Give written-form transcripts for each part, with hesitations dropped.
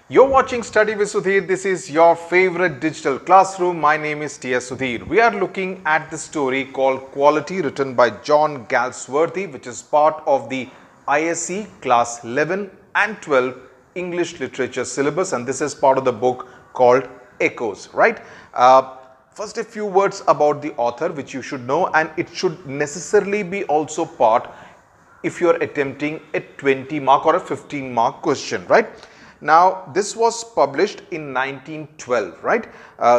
You're watching Study with Sudhir. This is your favorite digital classroom. My name is Sudhir. We are looking at the story called Quality, written by John Galsworthy, which is part of the ISC class 11 and 12 English literature syllabus, and this is part of the book called Echoes, right? First, a few words about the author which you should know, and it should necessarily be also part if you are attempting a 20 mark or a 15 mark question, right? Now, this was published in 1912, right?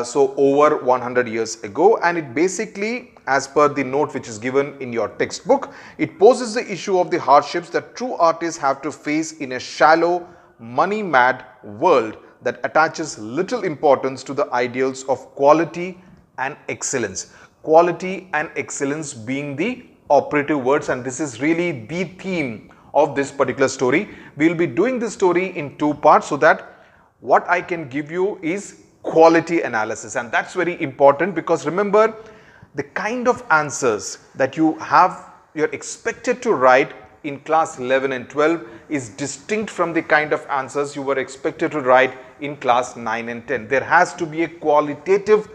So, over 100 years ago, and it basically, as per the note which is given in your textbook, it poses the issue of the hardships that true artists have to face in a shallow, money-mad world that attaches little importance to the ideals of quality and excellence. Quality and excellence being the operative words, and this is really the theme of this particular story. We will be doing this story in two parts so that what I can give you is quality analysis, and that's very important because remember, the kind of answers that you're expected to write in class 11 and 12 is distinct from the kind of answers you were expected to write in class 9 and 10. There has to be a qualitative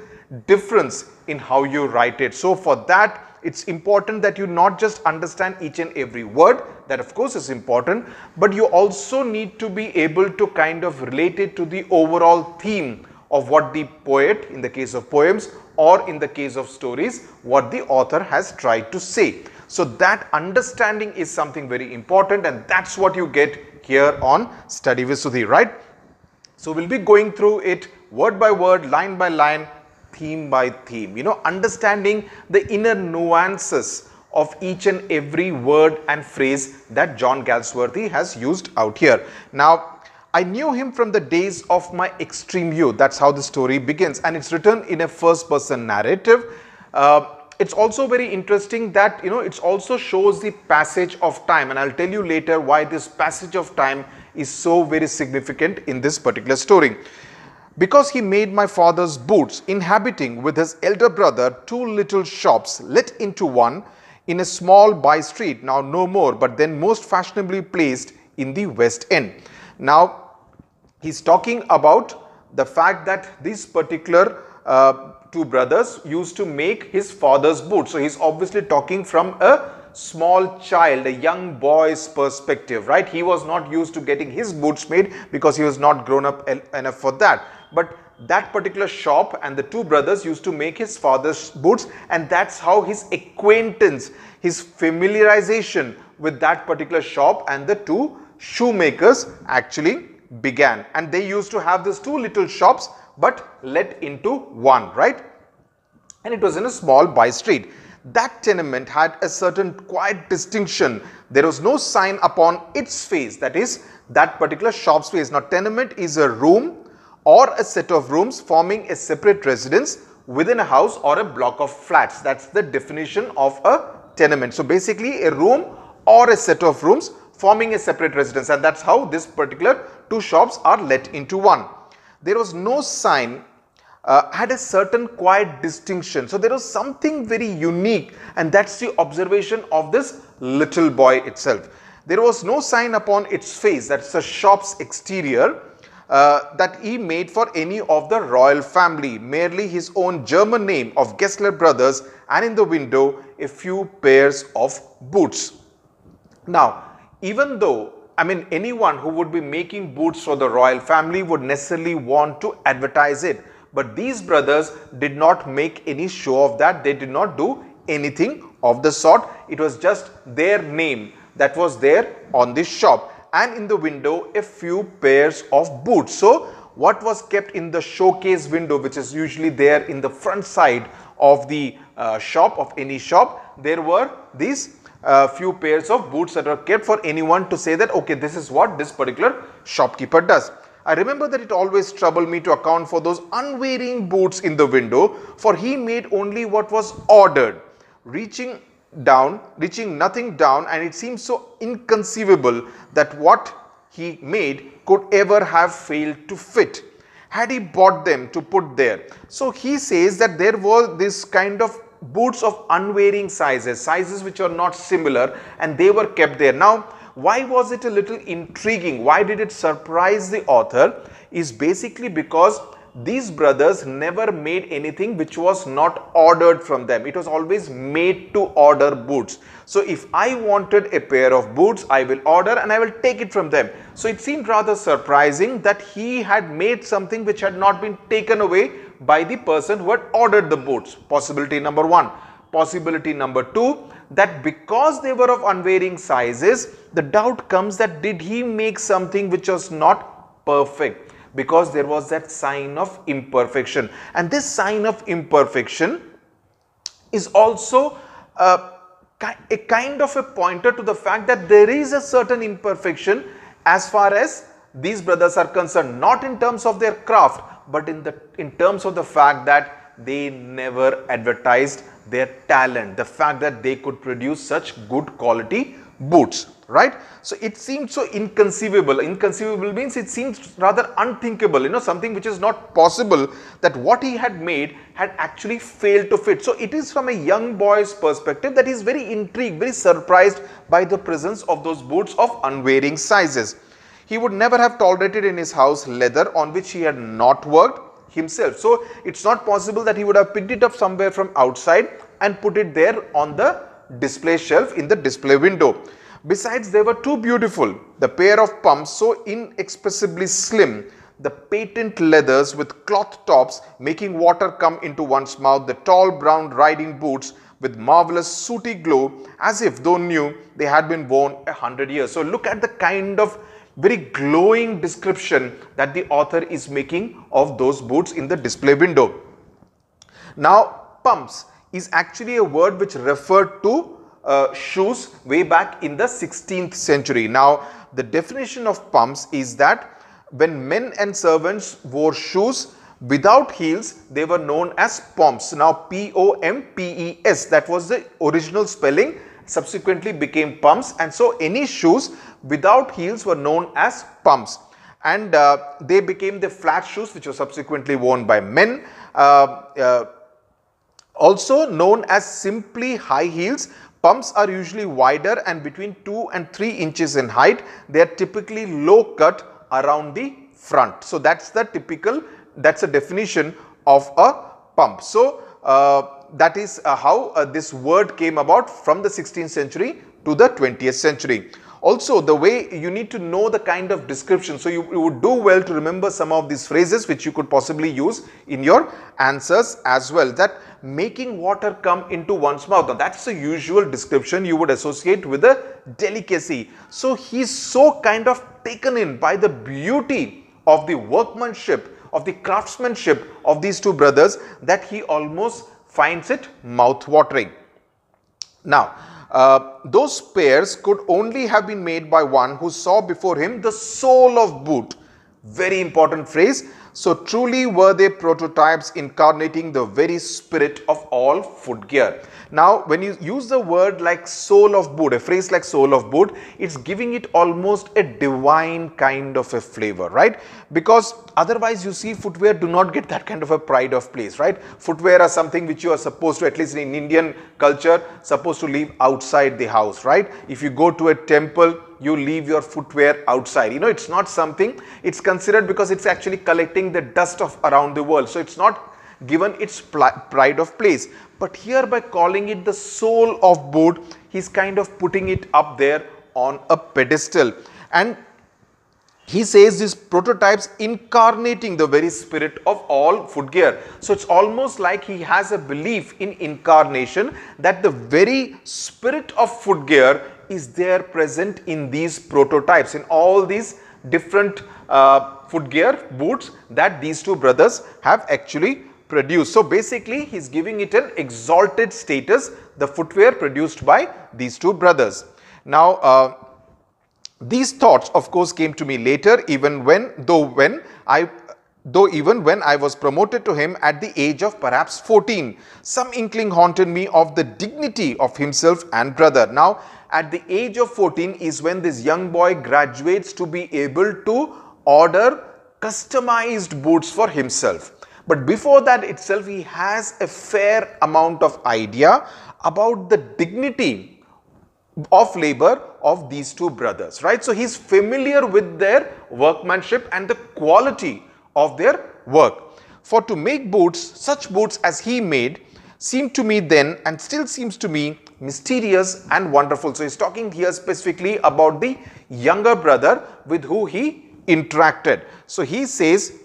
difference in how you write it. So for that, it's important that you not just understand each and every word, that of course is important, but you also need to be able to kind of relate it to the overall theme of what the poet, in the case of poems or in the case of stories, what the author has tried to say. So that understanding is something very important, and that's what you get here on Study with Sudhir, right? So we'll be going through it word by word, line by line, theme by theme, understanding the inner nuances of each and every word and phrase that John Galsworthy has used out here. Now, I knew him from the days of my extreme youth. That's how the story begins, and it's written in a first person narrative. It's also very interesting that, it also shows the passage of time, and I'll tell you later why this passage of time is so very significant in this particular story. Because he made my father's boots, inhabiting with his elder brother 2 little shops let into one in a small by street, now no more, but then most fashionably placed in the West End. Now, he's talking about the fact that these particular 2 brothers used to make his father's boots. So, he's obviously talking from a small child, a young boy's perspective, right? He was not used to getting his boots made because he was not grown up enough for that. But that particular shop and the 2 brothers used to make his father's boots, and that's how his acquaintance, his familiarization with that particular shop and the 2 shoemakers actually began. And they used to have these 2 little shops but let into one, right? And it was in a small by street. That tenement had a certain quiet distinction. There was no sign upon its face, that is, that particular shop's face. Now, tenement is a room or a set of rooms forming a separate residence within a house or a block of flats. That's the definition of a tenement. So, basically a room or a set of rooms forming a separate residence, and that's how this particular 2 shops are let into one. There was no sign, had a certain quiet distinction. So, there was something very unique, and that's the observation of this little boy itself. There was no sign upon its face, that's the shop's exterior, that he made for any of the royal family, merely his own German name of Gessler Brothers, and in the window a few pairs of boots. Now, even though, anyone who would be making boots for the royal family would necessarily want to advertise it, but these brothers did not make any show of that. They did not do anything of the sort. It was just their name that was there on this shop, and in the window a few pairs of boots. So, what was kept in the showcase window, which is usually there in the front side of the shop, of any shop, there were these few pairs of boots that are kept for anyone to say that, okay, this is what this particular shopkeeper does. I remember that it always troubled me to account for those unvarying boots in the window, for he made only what was ordered, reaching nothing down, and it seems so inconceivable that what he made could ever have failed to fit had he bought them to put there. So he says that there was this kind of boots of unvarying sizes which are not similar, and they were kept there. Now, why was it a little intriguing? Why did it surprise the author? is basically because these brothers never made anything which was not ordered from them. It was always made to order boots. So if I wanted a pair of boots, I will order and I will take it from them. So it seemed rather surprising that he had made something which had not been taken away by the person who had ordered the boots. Possibility number one. Possibility number two, that because they were of unvarying sizes, the doubt comes that did he make something which was not perfect? Because there was that sign of imperfection, and this sign of imperfection is also a kind of a pointer to the fact that there is a certain imperfection as far as these brothers are concerned, not in terms of their craft, but in terms of the fact that they never advertised their talent, the fact that they could produce such good quality boots, right? So it seems so inconceivable. Inconceivable means it seems rather unthinkable, something which is not possible, that what he had made had actually failed to fit. So it is from a young boy's perspective that he is very intrigued, very surprised by the presence of those boots of unvarying sizes. He would never have tolerated in his house leather on which he had not worked himself. So it's not possible that he would have picked it up somewhere from outside and put it there on the display shelf in the display window. Besides, they were too beautiful. The pair of pumps so inexpressibly slim, the patent leathers with cloth tops making water come into one's mouth, the tall brown riding boots with marvelous sooty glow as if though new they had been worn 100 years. So look at the kind of very glowing description that the author is making of those boots in the display window. Now, pumps is actually a word which referred to shoes way back in the 16th century. Now, the definition of pumps is that when men and servants wore shoes without heels, they were known as pomps. Now, P-O-M-P-E-S, that was the original spelling, subsequently became pumps, and so any shoes without heels were known as pumps, and they became the flat shoes which were subsequently worn by men, also known as simply high heels. Pumps are usually wider and between 2 and 3 inches in height. They are typically low cut around the front. So that's the that's a definition of a pump. So that is how this word came about from the 16th century to the 20th century. Also, the way you need to know the kind of description, so you would do well to remember some of these phrases which you could possibly use in your answers as well. That making water come into one's mouth, now that's the usual description you would associate with a delicacy. So he's so kind of taken in by the beauty of the workmanship, of the craftsmanship of these two brothers, that he almost finds it mouth-watering. Now, those pairs could only have been made by one who saw before him the sole of boot. Very important phrase. So truly were they prototypes incarnating the very spirit of all footgear. Now, when you use the word like sole of boot, a phrase like sole of boot, it's giving it almost a divine kind of a flavor, right? Because otherwise you see footwear do not get that kind of a pride of place, right? Footwear are something which you are supposed to, at least in Indian culture, supposed to leave outside the house, right? If you go to a temple, you leave your footwear outside. It's not something, it's considered because it's actually collecting the dust of around the world. So it's not given its pride of place. But here, by calling it the sole of boot, he's kind of putting it up there on a pedestal. And he says these prototypes incarnating the very spirit of all footgear. So it's almost like he has a belief in incarnation, that the very spirit of footgear is there present in these prototypes, in all these different footgear boots that these two brothers have actually produced. So basically he's giving it an exalted status, the footwear produced by these two brothers. Now, these thoughts of course came to me later, even when I was promoted to him at the age of perhaps 14. Some inkling haunted me of the dignity of himself and brother. Now, at the age of 14 is when this young boy graduates to be able to order customized boots for himself. But before that itself, he has a fair amount of idea about the dignity of labor of these two brothers, right? So he's familiar with their workmanship and the quality of their work. For to make boots, such boots as he made, seemed to me then and still seems to me mysterious and wonderful. So he's talking here specifically about the younger brother with who he interacted. So he says,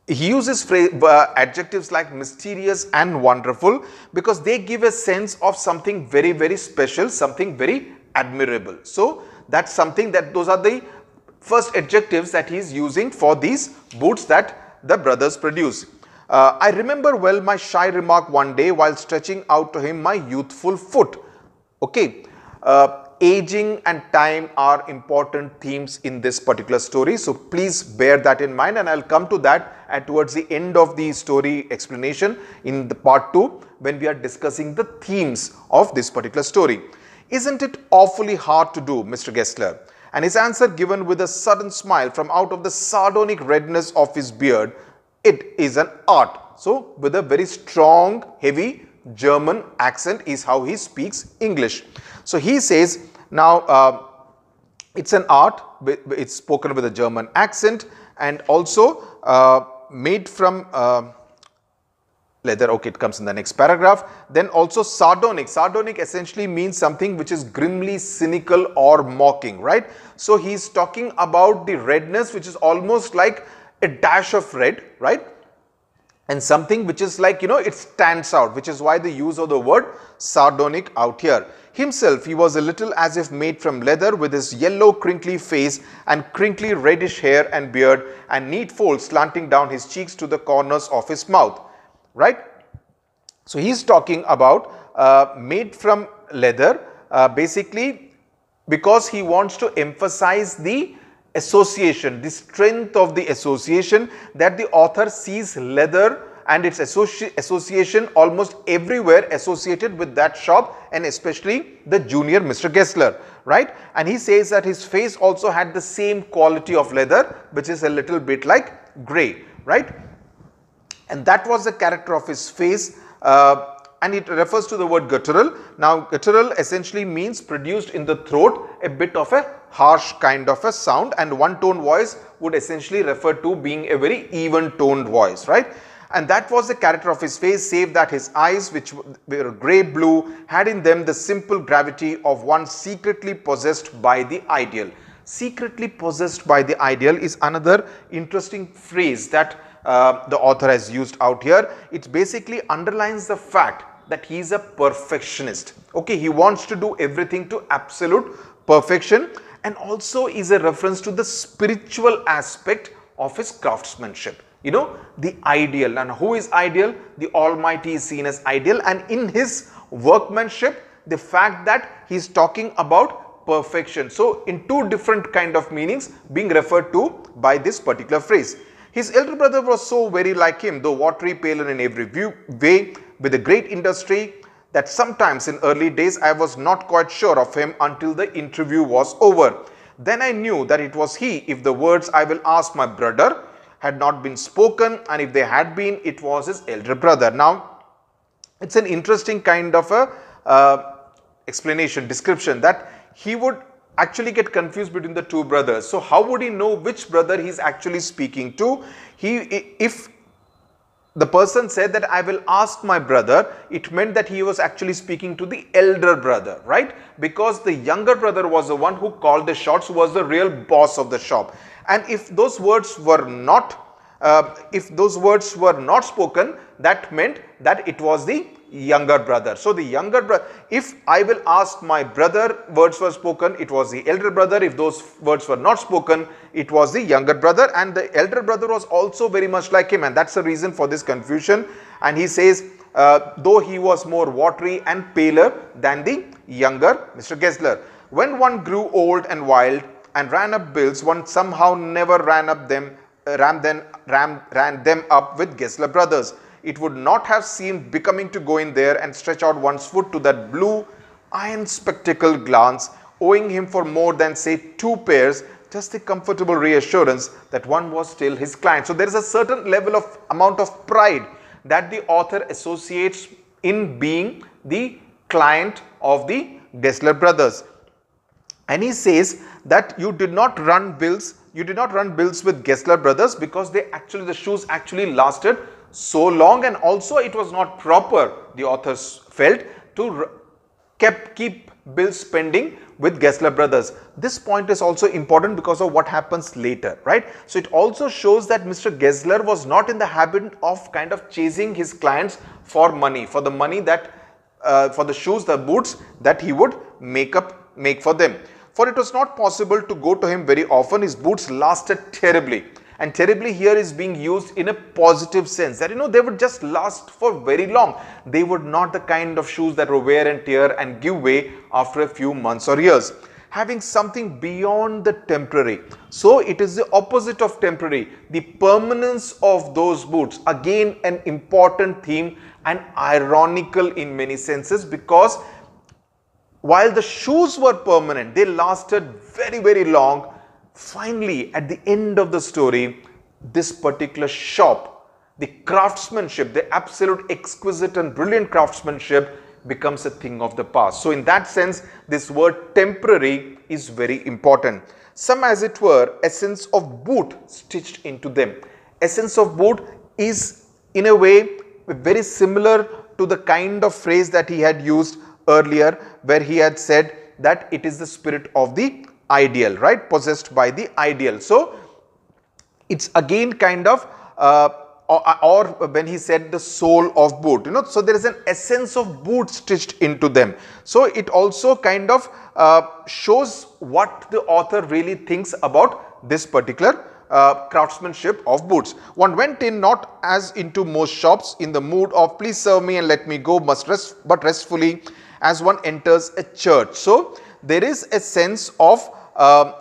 he uses adjectives like mysterious and wonderful because they give a sense of something very, very special, something very admirable. So that's something that those are the first adjectives that he is using for these boots that the brothers produce. I remember well my shy remark one day while stretching out to him my youthful foot. Okay. Aging and time are important themes in this particular story. So please bear that in mind, and I'll come to that towards the end of the story explanation in the part 2 when we are discussing the themes of this particular story. Isn't it awfully hard to do, Mr. Gessler? And his answer, given with a sudden smile from out of the sardonic redness of his beard, it is an art. So with a very strong, heavy German accent is how he speaks English. So he says, now it's an art, it's spoken with a German accent and also made from leather. Okay, it comes in the next paragraph. Then also sardonic. Sardonic essentially means something which is grimly cynical or mocking, right? So he's talking about the redness, which is almost like a dash of red, right? And something which is like, it stands out, which is why the use of the word sardonic out here. Himself, he was a little as if made from leather, with his yellow crinkly face and crinkly reddish hair and beard and neat folds slanting down his cheeks to the corners of his mouth, right? So he's talking about made from leather, basically because he wants to emphasize the association, the strength of the association, that the author sees leather and its association almost everywhere associated with that shop, and especially the junior Mr. Gessler, right? And he says that his face also had the same quality of leather, which is a little bit like grey, right? And that was the character of his face, and it refers to the word guttural. Now guttural essentially means produced in the throat, a bit of a harsh kind of a sound, and one tone voice would essentially refer to being a very even toned voice, right? And that was the character of his face, save that his eyes, which were grey blue, had in them the simple gravity of one secretly possessed by the ideal. Secretly possessed by the ideal is another interesting phrase that the author has used out here. It basically underlines the fact that he is a perfectionist. Okay, he wants to do everything to absolute perfection, and also is a reference to the spiritual aspect of his craftsmanship. The ideal. And who is ideal? The Almighty is seen as ideal, and in his workmanship, the fact that he is talking about perfection. So in two different kind of meanings being referred to by this particular phrase. His elder brother was so very like him, though watery, paler in every way, with a great industry, that sometimes in early days I was not quite sure of him until the interview was over. Then I knew that it was he, if the words "I will ask my brother" had not been spoken, and if they had been, it was his elder brother. Now, it's an interesting kind of a explanation, description, that he would actually get confused between the two brothers. So how would he know which brother he's actually speaking to? If the person said that "I will ask my brother," it meant that he was actually speaking to the elder brother, right? Because the younger brother was the one who called the shots, who was the real boss of the shop. And if those words were not spoken, that meant that it was the younger brother. So the younger brother, if "I will ask my brother" words were spoken, it was the elder brother. If those words were not spoken, it was the younger brother, and the elder brother was also very much like him, and that's the reason for this confusion. And he says, though he was more watery and paler than the younger Mr. Gessler. When one grew old and wild and ran up bills, one somehow never ran them up with Gessler brothers. It would not have seemed becoming to go in there and stretch out one's foot to that blue iron spectacled glance, owing him for more than say 2 pairs, just the comfortable reassurance that one was still his client. So there is a certain level of amount of pride that the author associates in being the client of the Gessler brothers. And he says that you did not run bills with Gessler brothers because the shoes actually lasted so long, and also it was not proper, the authors felt, to keep bills pending with Gessler brothers. This point is also important because of what happens later, right? So it also shows that Mr. Gessler was not in the habit of kind of chasing his clients for money, for the money that for the shoes, the boots that he would make for them. For it was not possible to go to him very often. His boots lasted terribly. And terribly here is being used in a positive sense, that they would just last for very long. They would not the kind of shoes that would wear and tear and give way after a few months or years. Having something beyond the temporary. So it is the opposite of temporary. The permanence of those boots, again an important theme and ironical in many senses, because while the shoes were permanent, they lasted very, very long. Finally, at the end of the story, this particular shop, the craftsmanship, the absolute exquisite and brilliant craftsmanship becomes a thing of the past. So in that sense, this word temporary is very important. Some, as it were, essence of boot stitched into them. Essence of boot is in a way very similar to the kind of phrase that he had used earlier, where he had said that it is the spirit of the ideal, right? Possessed by the ideal. So it's again kind of or when he said the soul of boot, so there is an essence of boot stitched into them. So it also kind of shows what the author really thinks about this particular craftsmanship of boots. One went in not as into most shops, in the mood of please serve me and let me go, but restfully, as one enters a church. So there is a sense of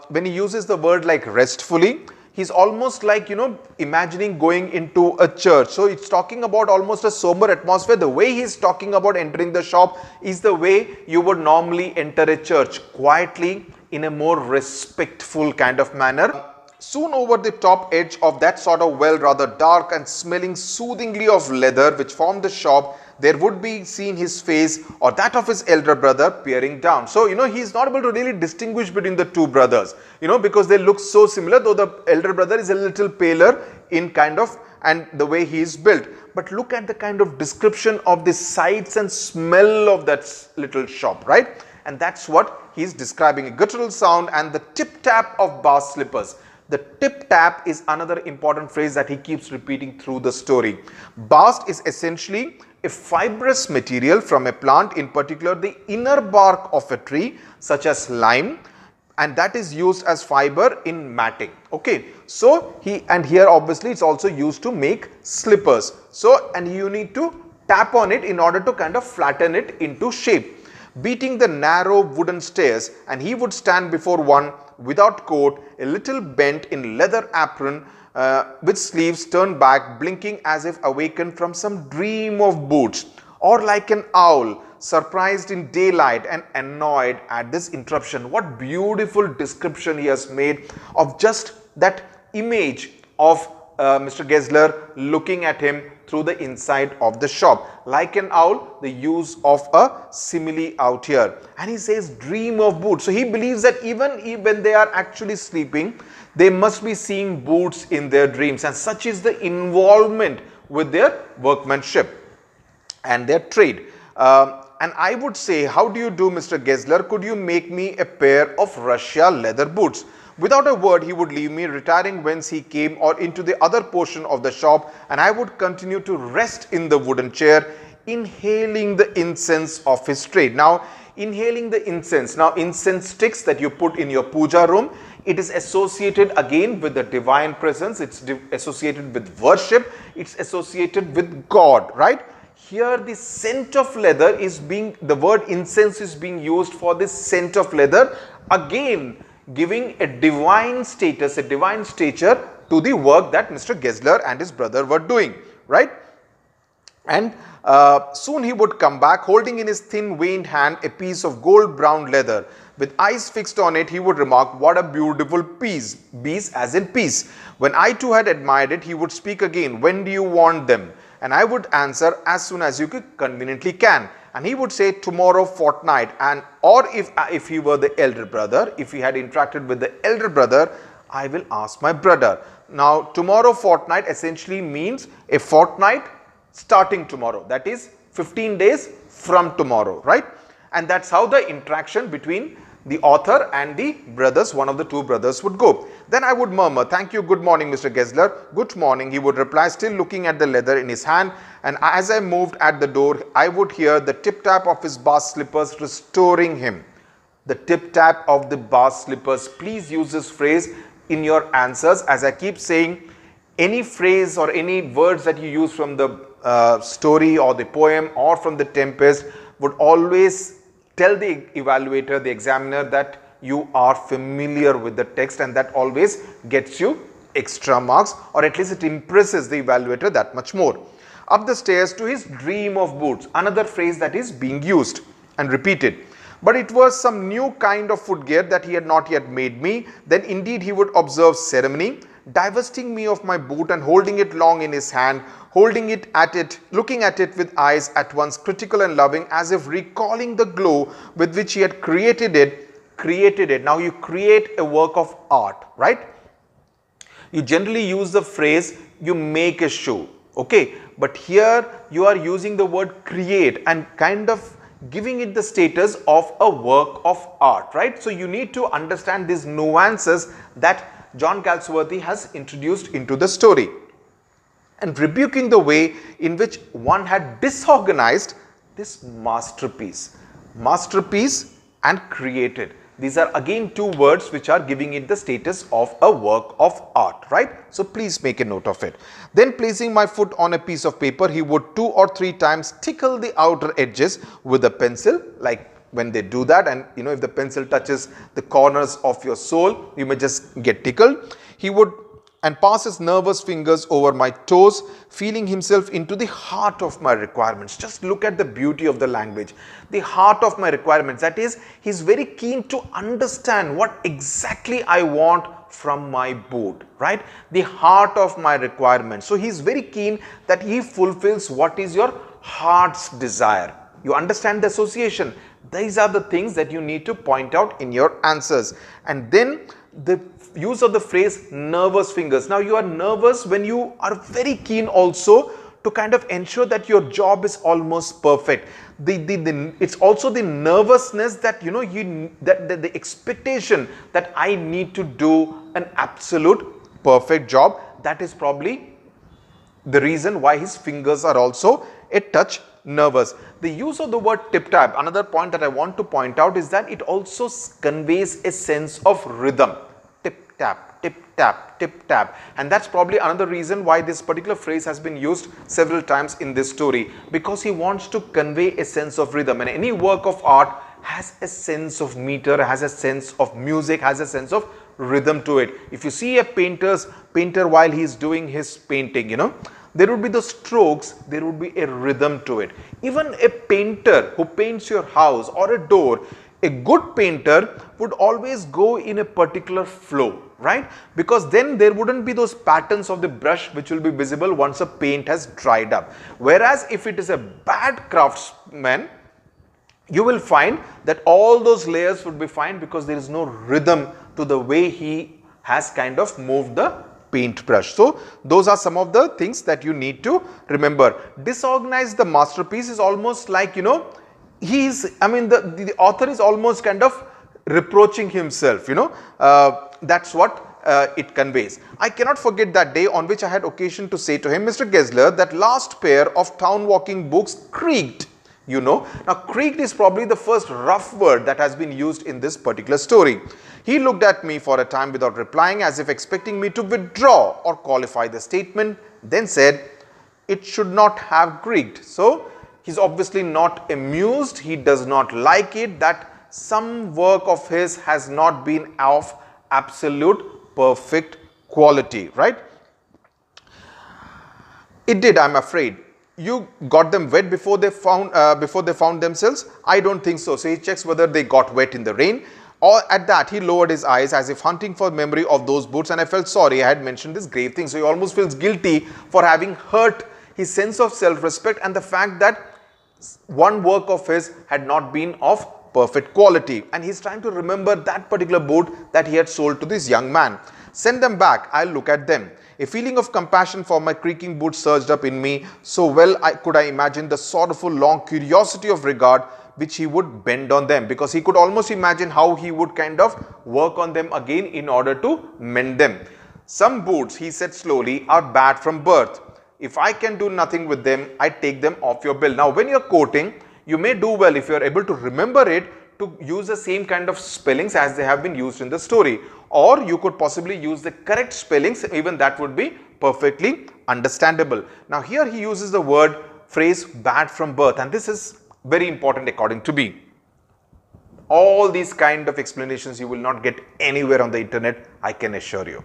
when he uses the word like restfully, he's almost like imagining going into a church. So it's talking about almost a somber atmosphere. The way he's talking about entering the shop is the way you would normally enter a church, quietly, in a more respectful kind of manner. Soon over the top edge of that sort of well, rather dark and smelling soothingly of leather which formed the shop, there would be seen his face or that of his elder brother peering down. So, he's not able to really distinguish between the two brothers, because they look so similar, though the elder brother is a little paler in kind of and the way he is built. But look at the kind of description of the sights and smell of that little shop, right? And that's what he's describing, a guttural sound and the tip-tap of Bast's slippers. The tip-tap is another important phrase that he keeps repeating through the story. Bast is essentially a fibrous material from a plant, in particular the inner bark of a tree such as lime, and that is used as fiber in matting. Okay, so here obviously it's also used to make slippers. So, and you need to tap on it in order to kind of flatten it into shape. Beating the narrow wooden stairs, and he would stand before one without coat, a little bent in leather apron, with sleeves turned back, blinking as if awakened from some dream of boots, or like an owl surprised in daylight and annoyed at this interruption. What beautiful description he has made of just that image of Mr. Gessler looking at him through the inside of the shop. Like an owl, the use of a simile out here. And he says dream of boots. So he believes that even when they are actually sleeping, they must be seeing boots in their dreams, and such is the involvement with their workmanship and their trade. And I would say, how do you do, Mr. Gessler? Could you make me a pair of Russia leather boots? Without a word, he would leave me, retiring whence he came or into the other portion of the shop, and I would continue to rest in the wooden chair, inhaling the incense of his trade. Now, inhaling the incense. Now, incense sticks that you put in your puja room, it is associated again with the divine presence. It's associated with worship. It's associated with God, right? Here the scent of leather is the word incense is being used for this scent of leather, again giving a divine status, a divine stature to the work that Mr. Gessler and his brother were doing, right? And soon he would come back holding in his thin veined hand a piece of gold brown leather. With eyes fixed on it, he would remark, what a beautiful piece, piece as in piece. When I too had admired it, he would speak again, when do you want them? And I would answer, as soon as you conveniently can. and he would say tomorrow fortnight, and or if he were the elder brother, if he had interacted with the elder brother, I will ask my brother. Now tomorrow fortnight essentially means a fortnight starting tomorrow, that is 15 days from tomorrow, right? And that's how the interaction between the author and the brothers, one of the two brothers, would go. Then I would murmur, thank you, good morning, Mr. Gessler. Good morning, he would reply, still looking at the leather in his hand. And as I moved at the door, I would hear the tip-tap of his bar slippers restoring him. The tip-tap of the bar slippers. Please use this phrase in your answers. As I keep saying, any phrase or any words that you use from the story or the poem or from the Tempest would always tell the evaluator, the examiner, that you are familiar with the text, and that always gets you extra marks, or at least it impresses the evaluator that much more. Up the stairs to his dream of boots, another phrase that is being used and repeated. But it was some new kind of footgear that he had not yet made me. Then indeed he would observe ceremony, divesting me of my boot and holding it long in his hand, holding it at it, looking at it with eyes at once critical and loving, as if recalling the glow with which he had created it. Now you create a work of art, right? You generally use the phrase, you make a shoe, okay? But here you are using the word create and kind of giving it the status of a work of art, right? So you need to understand these nuances that John Galsworthy has introduced into the story, and rebuking the way in which one had disorganized this masterpiece. Masterpiece and created. These are again two words which are giving it the status of a work of art, right? So please make a note of it. Then placing my foot on a piece of paper, he would 2 or 3 times tickle the outer edges with a pencil, like when they do that, and you know, if the pencil touches the corners of your sole, you may just get tickled. He would and pass his nervous fingers over my toes, feeling himself into the heart of my requirements. Just look at the beauty of the language. The heart of my requirements. That is, he's very keen to understand what exactly I want from my boot, right? The heart of my requirements. So he's very keen that he fulfills what is your heart's desire. You understand the association. These are the things that you need to point out in your answers. And then the use of the phrase nervous fingers. Now you are nervous when you are very keen also to kind of ensure that your job is almost perfect. It's also the nervousness that you know the expectation that I need to do an absolute perfect job. That is probably the reason why his fingers are also a touch nervous. The use of the word tip-tap, another point that I want to point out, is that it also conveys a sense of rhythm. Tip-tap, tip-tap, tip-tap. And that's probably another reason why this particular phrase has been used several times in this story, because he wants to convey a sense of rhythm. And any work of art has a sense of meter, has a sense of music, has a sense of rhythm to it. If you see a painter while he is doing his painting, you know, there would be the strokes, there would be a rhythm to it. Even a painter who paints your house or a door, a good painter would always go in a particular flow, right? Because then there wouldn't be those patterns of the brush which will be visible once a paint has dried up. Whereas if it is a bad craftsman, you will find that all those layers would be fine because there is no rhythm to the way he has kind of moved the paintbrush. So those are some of the things that you need to remember. Disorganize the masterpiece is almost like, you know, the author is almost kind of reproaching himself, you know, that's what it conveys. I cannot forget that day on which I had occasion to say to him, Mr. Gessler, that last pair of town walking books creaked, you know. Now creaked is probably the first rough word that has been used in this particular story. He looked at me for a time without replying, as if expecting me to withdraw or qualify the statement, then said, it should not have creaked. So he's obviously not amused, he does not like it that some work of his has not been of absolute perfect quality, right? It did, I'm afraid. You got them wet before they found themselves? I don't think so. So he checks whether they got wet in the rain. Or at that, he lowered his eyes as if hunting for memory of those boots, and I felt sorry I had mentioned this grave thing. So he almost feels guilty for having hurt his sense of self-respect and the fact that one work of his had not been of perfect quality, and he's trying to remember that particular boot that he had sold to this young man. Send them back, I'll look at them. A feeling of compassion for my creaking boots surged up in me. So well could I imagine the sorrowful long curiosity of regard which he would bend on them, because he could almost imagine how he would kind of work on them again in order to mend them. Some boots, he said slowly, are bad from birth. If I can do nothing with them, I take them off your bill. Now, when you're quoting, you may do well if you're able to remember it to use the same kind of spellings as they have been used in the story. Or you could possibly use the correct spellings, even that would be perfectly understandable. Now, here he uses the phrase bad from birth, and this is very important according to me. All these kind of explanations you will not get anywhere on the internet, I can assure you.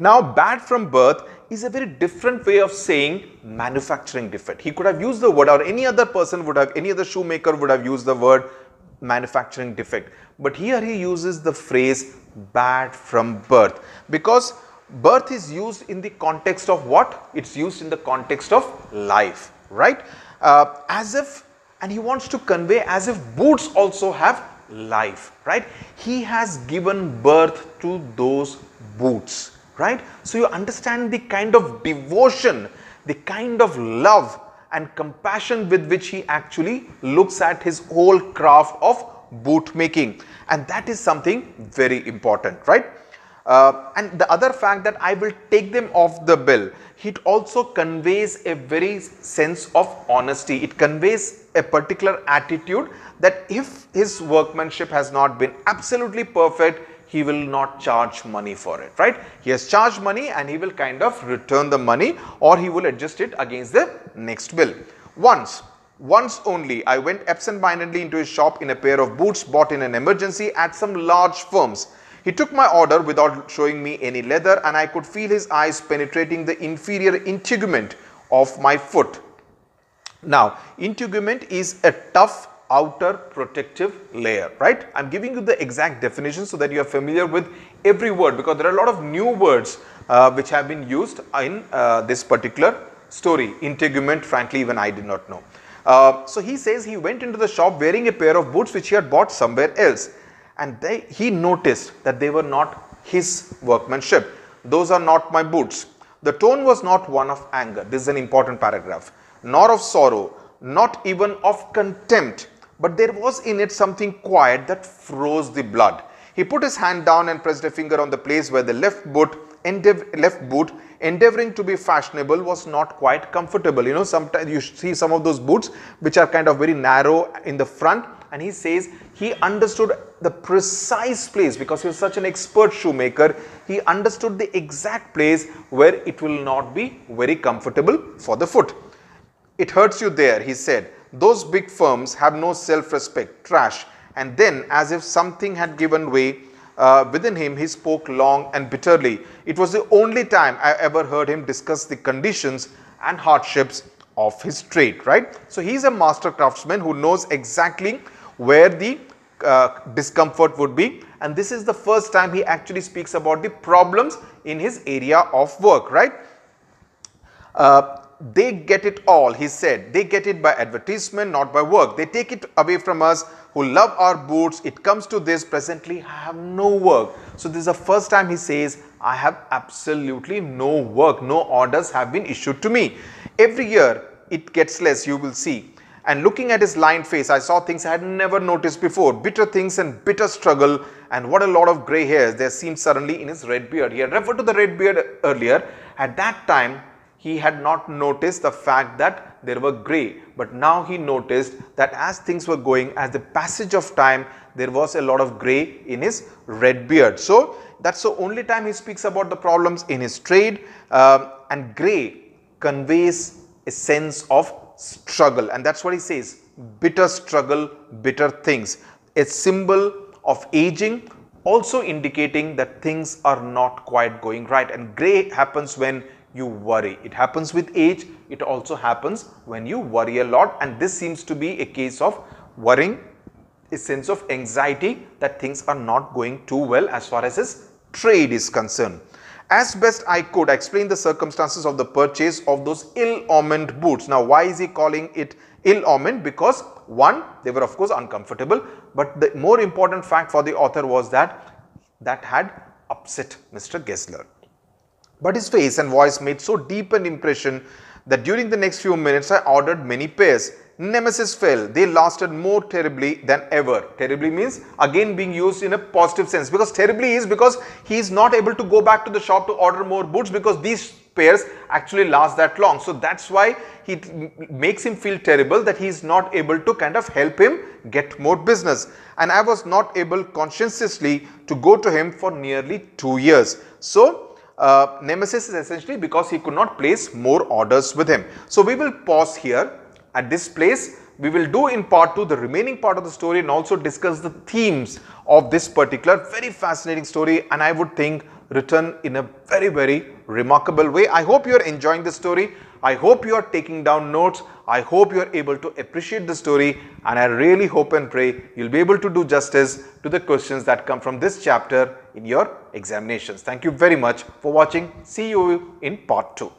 Now, bad from birth is a very different way of saying manufacturing defect. He could have used the word, or any other person would have, any other shoemaker would have used the word manufacturing defect. But here he uses the phrase bad from birth, because birth is used in the context of what? It's used in the context of life, right? As if, and he wants to convey as if boots also have life, right? He has given birth to those boots. Right? So you understand the kind of devotion, the kind of love and compassion with which he actually looks at his whole craft of boot making, and that is something very important, right? And the other fact that I will take them off the bill, it also conveys a very sense of honesty. It conveys a particular attitude that if his workmanship has not been absolutely perfect, he will not charge money for it, right? He has charged money and he will kind of return the money, or he will adjust it against the next bill. Once only, I went absent-mindedly into his shop in a pair of boots bought in an emergency at some large firms. He took my order without showing me any leather, and I could feel his eyes penetrating the inferior integument of my foot. Now, integument is a tough outer protective layer, right? I'm giving you the exact definition so that you are familiar with every word, because there are a lot of new words which have been used in this particular story. Integument, frankly, even I did not know. So he says he went into the shop wearing a pair of boots which he had bought somewhere else, and he noticed that they were not his workmanship. Those are not my boots. The tone was not one of anger. This is an important paragraph. Nor of sorrow, not even of contempt. But there was in it something quiet that froze the blood. He put his hand down and pressed a finger on the place where the left boot, endeavoring to be fashionable, was not quite comfortable. You know, sometimes you see some of those boots which are kind of very narrow in the front, and he says he understood the precise place, because he was such an expert shoemaker. He understood the exact place where it will not be very comfortable for the foot. It hurts you there, he said. Those big firms have no self-respect, trash. And then, as if something had given way within him, he spoke long and bitterly. It was the only time I ever heard him discuss the conditions and hardships of his trade, right? So he's a master craftsman who knows exactly where the discomfort would be, and this is the first time he actually speaks about the problems in his area of work, right? They get it all, he said. They get it by advertisement, not by work. They take it away from us who love our boots. It comes to this: presently I have no work. So this is the first time he says, I have absolutely no work. No orders have been issued to me. Every year it gets less, you will see. And looking at his lined face, I saw things I had never noticed before. Bitter things and bitter struggle, and what a lot of grey hairs there seemed suddenly in his red beard. He had referred to the red beard earlier. At that time, he had not noticed the fact that there were grey, but now he noticed that as things were going, as the passage of time, there was a lot of grey in his red beard. So that's the only time he speaks about the problems in his trade, and grey conveys a sense of struggle, and that's what he says: bitter struggle, bitter things. A symbol of aging, also indicating that things are not quite going right, and grey happens when you worry. It happens with age. It also happens when you worry a lot, and this seems to be a case of worrying, a sense of anxiety that things are not going too well as far as his trade is concerned. as best I could, explain the circumstances of the purchase of those ill-omened boots. Now, why is he calling it ill-omened? Because one, they were of course uncomfortable, but the more important fact for the author was that had upset Mr. Gessler. But his face and voice made so deep an impression that during the next few minutes I ordered many pairs. Nemesis fell. They lasted more terribly than ever. Terribly means again being used in a positive sense, because terribly is because he is not able to go back to the shop to order more boots, because these pairs actually last that long. So that's why he makes him feel terrible that he is not able to kind of help him get more business. And I was not able conscientiously to go to him for nearly 2 years. So Nemesis is essentially because he could not place more orders with him. So we will pause here at this place. We will do in part 2 the remaining part of the story and also discuss the themes of this particular very fascinating story, and I would think written in a very, very remarkable way. I hope you are enjoying the story. I hope you are taking down notes. I hope you are able to appreciate the story, and I really hope and pray you'll be able to do justice to the questions that come from this chapter in your examinations. Thank you very much for watching. See you in part 2.